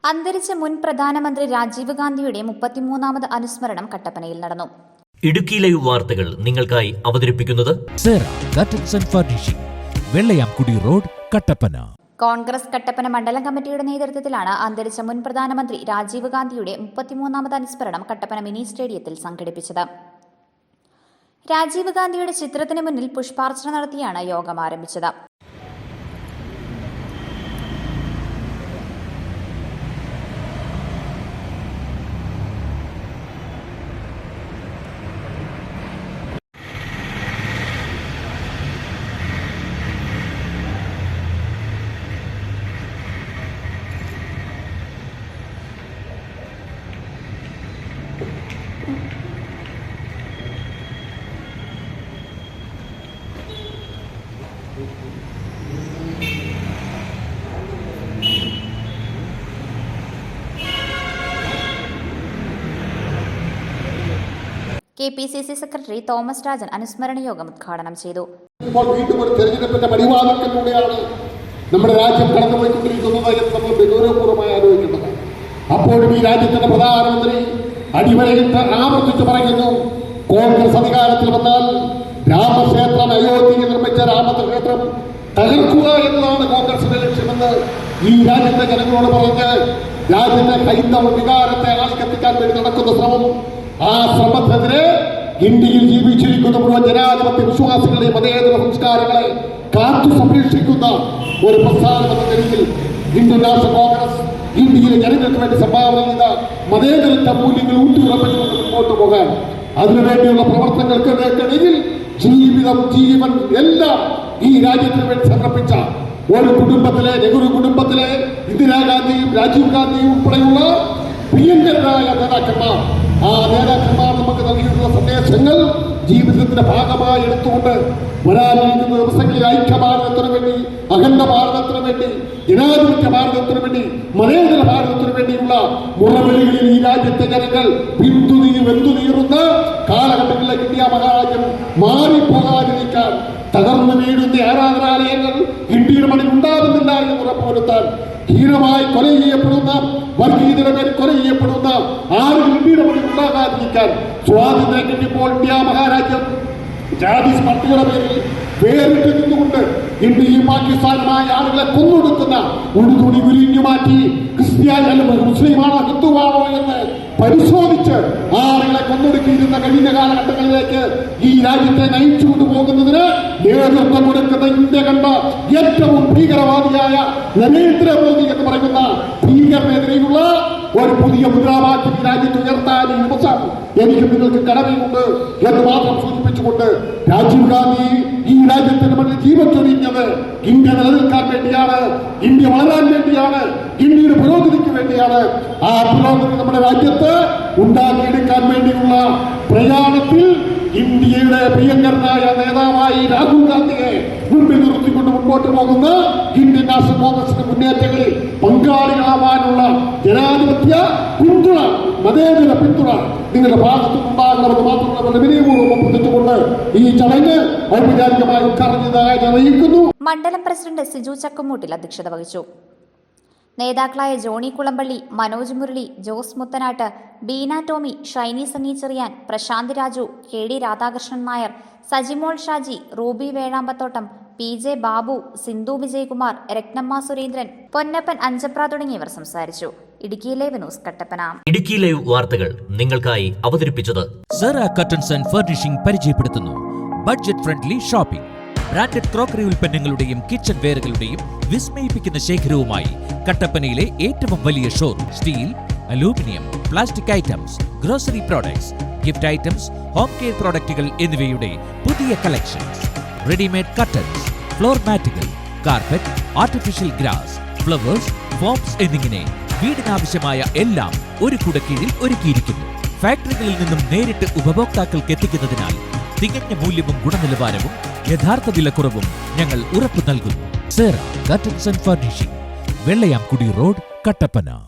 അന്തരിച്ച മുൻ പ്രധാനമന്ത്രി രാജീവ് ഗാന്ധിയുടെ 33ാമത് അനുസ്മരണം കട്ടപ്പനയിൽ നടന്നു. ഇടുക്കി ലൈവ് വാർത്തകൾ നിങ്ങൾക്കായി അവതരിപ്പിക്കുന്നത് വെള്ളയാംകുടി റോഡ്, കട്ടപ്പന. കോൺഗ്രസ് കട്ടപ്പന മണ്ഡലം കമ്മിറ്റിയുടെ നേതൃത്വത്തിലാണ് അന്തരിച്ച മുൻ പ്രധാനമന്ത്രി രാജീവ് ഗാന്ധിയുടെ 33ാമത് അനുസ്മരണം കട്ടപ്പന മിനി സ്റ്റേഡിയത്തിൽ സംഘടിപ്പിച്ചത്. രാജീവ് ഗാന്ധിയുടെ ചിത്രത്തിന് മുന്നിൽ പുഷ്പാർച്ചന നടത്തിയാണ് യോഗം ആരംഭിച്ചത്. KPCC സെക്രട്ടറി തോമസ് രാജൻ അനുസ്മരണ യോഗം ഉദ്ഘാടനം ചെയ്തു. ഇപ്പോൾ വീണ്ടും ഒരു തെരഞ്ഞെടുപ്പിന്റെ പടിവാതിൽക്കലൂടെയാണ് നമ്മുടെ രാജ്യം കടന്നുപോയിക്കൊണ്ടിരിക്കുന്നത് എന്ന് നമ്മൾ ഗൗരവപൂർവ്വമായി ആലോചിക്കേണ്ടത്. അപ്പോഴും ഈ രാജ്യത്തിന്റെ പ്രധാനമന്ത്രി അടിവരയിട്ട് ആവർത്തിച്ച് പറയുന്നു, കോൺഗ്രസ് അധികാരത്തിൽ വന്നാൽ രാമക്ഷേത്രം, അയോധ്യയിൽ നിർമ്മിച്ച രാമക്ഷേത്രം തകർക്കുക എന്നതാണ് കോൺഗ്രസിന്റെ ലക്ഷ്യമെന്ന് ഈ രാജ്യത്തെ ജനങ്ങളോട് പറഞ്ഞ് രാജ്യത്തെ ഹൈന്ദവ വികാരത്തെ ആളിക്കത്തിക്കാൻ വേണ്ടി നടക്കുന്ന ശ്രമം, ആ ശ്രമത്തിനെതിരെ ഇന്ത്യയിൽ ജീവിച്ചിരിക്കുന്ന മുഴുവൻ ജനാധിപത്യ വിശ്വാസികളുടെ മതേതര സംസ്കാരങ്ങളെ കാത്തു സംരക്ഷിക്കുന്ന ഒരു പ്രസ്ഥാനം എന്ന നിലയിൽ ഇന്ത്യൻ നാഷണൽ കോൺഗ്രസ് ഇന്ത്യയിലെ ജനങ്ങൾക്ക് വേണ്ടി സംഭാവന ചെയ്ത മതേതരത്വ മൂല്യങ്ങൾ ഊട്ടിയുറപ്പിച്ചുകൊണ്ട് മുന്നോട്ട് പോകാൻ അതിനുവേണ്ടിയുള്ള പ്രവർത്തനങ്ങൾക്കിടയിൽ ജീവിതം, ജീവൻ എല്ലാം ഈ രാജ്യത്തിന് വേണ്ടി സമർപ്പിച്ച ഒരു കുടുംബത്തിലെ, നെഹ്റു കുടുംബത്തിലെ ഇന്ദിരാഗാന്ധിയും രാജീവ് ഗാന്ധിയും ഉൾപ്പെടെയുള്ള പ്രിയങ്കരായ നേതാക്കന്മാർ, ആ നേതാക്കന്മാർ നമുക്ക് നൽകിയിട്ടുള്ള സന്ദേശങ്ങൾ ജീവിതത്തിന്റെ ഭാഗമായി എടുത്തുകൊണ്ട് വരാനിരിക്കുന്ന ദിവസങ്ങളിൽ ഐക്യഭാരതത്തിന് വേണ്ടി, അഖണ്ഡ ഭാരതത്തിന് വേണ്ടി, ജനാധിപത്യ ഭാരതത്തിന് വേണ്ടി, മതേതര ഭാരതത്തിന് വേണ്ടിയുള്ള മുറവിളികളിൽ ഈ രാജ്യത്തെ ജനങ്ങൾ വെന്തുനീറുന്ന കാലഘട്ടങ്ങളിലേക്ക് ഇന്ത്യ മഹാരാജ്യം മാറിപ്പോകാതിരിക്കാൻ തകർന്നു വീഴുന്ന ആരാധനാലയങ്ങൾ ഇന്ത്യയുടെ മണ്ണിൽ ഉണ്ടാകുന്നില്ല എന്ന് ഉറപ്പുവരുത്താൻ, ഹീനമായി കൊല ചെയ്യപ്പെടുന്ന, വർഗീയതയുടെ പേരിൽ കൊല ചെയ്യപ്പെടുന്ന ആരും ഇന്ത്യയുടെ മണ്ണിൽ ഉണ്ടാകാതിരിക്കാൻ, സ്വാതന്ത്ര്യം കിട്ടിയപ്പോൾ ഇന്ത്യ മഹാരാജ്യം ജാതി സ്പർദ്ധയുടെ പേരിൽ വേറിട്ട് നിന്നുകൊണ്ട് ഇന്ത്യയും പാകിസ്ഥാനുമായ ആളുകളെ കൊന്നൊടുക്കുന്ന ഉടുതുണി ഉരിഞ്ഞു മാറ്റി ക്രിസ്ത്യാനി മുസ്ലിമാണോ ഹിന്ദുവാണോ എന്ന് പരിശോധിച്ച് ആളുകളെ കൊന്നൊടുക്കിയിരുന്ന കഴിഞ്ഞ കാലഘട്ടങ്ങളിലേക്ക് ഈ രാജ്യത്തെ നയിച്ചു കൊണ്ടുപോകുന്നതിന് നേതൃത്വം കൊടുക്കുന്ന ഇന്ത്യ കണ്ട ഏറ്റവും ഭീകരവാദിയായ നരേന്ദ്രമോദി എന്ന് പറയുന്ന ഭീകരനെതിരെയുള്ള ഒരു പുതിയ മുദ്രാവാക്യം രാജ്യത്ത് ഉയർത്താൻ ഈ ദിവസം എനിക്ക് നിങ്ങൾക്ക് കടമയുണ്ട് എന്ന് മാത്രം സൂചിപ്പിച്ചുകൊണ്ട്, രാജീവ് ഗാന്ധി ഈ രാജ്യത്തിന്റെ മണ്ണിൽ ജീവൻ ചൊരിഞ്ഞത് ഇന്ത്യ നിലനിൽക്കാൻ വേണ്ടിയാണ്, ഇന്ത്യ വളരാൻ വേണ്ടിയാണ്, ഇന്ത്യയുടെ പുരോഗതിക്ക് വേണ്ടിയാണ്. ആ പുരോഗതി നമ്മുടെ രാജ്യത്ത് ഉണ്ടാക്കിയെടുക്കാൻ വേണ്ടിയുള്ള പ്രയാണത്തിൽ ഇന്ത്യയുടെ പ്രിയങ്കരനായ നേതാവായി രാഹുൽ ഗാന്ധിയെ മുൻപിൽ നിർത്തിക്കൊണ്ട് മുമ്പോട്ട് പോകുന്ന ഇന്ത്യൻ നാഷണൽ കോൺഗ്രസിന്റെ മുന്നേറ്റങ്ങളിൽ പങ്കാളികളാവാനുള്ള ജനാധിപത്യ പിന്തുണ, മതേതര പിന്തുണ നിങ്ങളുടെ ഭാഗത്തുനിന്നുണ്ടാകണമെന്ന് മാത്രമല്ല വിനയപൂർവ്വം അഭ്യർത്ഥിച്ചുകൊണ്ട് ഈ ചടങ്ങ് ഔപചാരികമായി ഉദ്ഘാടനം ചെയ്തതായി അറിയിക്കുന്നു. മണ്ഡലം പ്രസിഡന്റ് സിജു ചക്കുമൂട്ടിൽ അധ്യക്ഷത വഹിച്ചു. നേതാക്കളായ ജോണി കുളമ്പള്ളി, മനോജ് മുരളി, ജോസ് മുത്തനാട്ട്, ബീന ടോമി, ഷൈനി സണ്ണി ചെറിയാൻ, പ്രശാന്ത് രാജു, KD രാധാകൃഷ്ണൻ നായർ, സജിമോൾ ഷാജി, റൂബി വേഴാമ്പത്തോട്ടം, PJ ബാബു, സിന്ധു വിജയകുമാർ, രത്നമ്മ സുരേന്ദ്രൻ, പൊന്നപ്പൻ അഞ്ചപ്ര തുടങ്ങിയവർ സംസാരിച്ചു. Idukki live news, Kattappana. Idukki live വാർത്തകൾ നിങ്ങൾക്കായി അവതരിപ്പിച്ചത് കർട്ടൻസ് ആൻഡ് ഫർണിഷിംഗ് പരിചയപ്പെടുത്തുന്നു. Budget friendly shopping. Branded crockery ഉൽപ്പന്നങ്ങളുടെയും കിച്ചൺ വെയറുകളുടെയും വിസ്മയിപ്പിക്കുന്ന ശേഖരവുമായി കട്ടപ്പനയിലെ ഏറ്റവും വലിയ showroom. Steel, aluminium, plastic items, grocery products, gift items, home care പ്രോഡക്റ്റുകൾ എന്നിവയുടെ പുതിയ കളക്ഷൻസ്. റെഡിമെയ്ഡ് കർട്ടൻസ്, ഫ്ലോർ മാറ്റുകൾ, carpet, artificial grass, flowers, foams എന്നിങ്ങനെ വീടിനാവശ്യമായ എല്ലാം ഒരു കുടക്കീഴിൽ ഒരുക്കിയിരിക്കുന്നു. ഫാക്ടറികളിൽ നിന്നും നേരിട്ട് ഉപഭോക്താക്കൾക്ക് എത്തിക്കുന്നതിനാൽ തികഞ്ഞ മൂല്യവും ഗുണനിലവാരവും യഥാർത്ഥ വിലക്കുറവും ഞങ്ങൾ ഉറപ്പു നൽകുന്നു. Curtains and furnishing, Vellayamkudi road, Kattappana.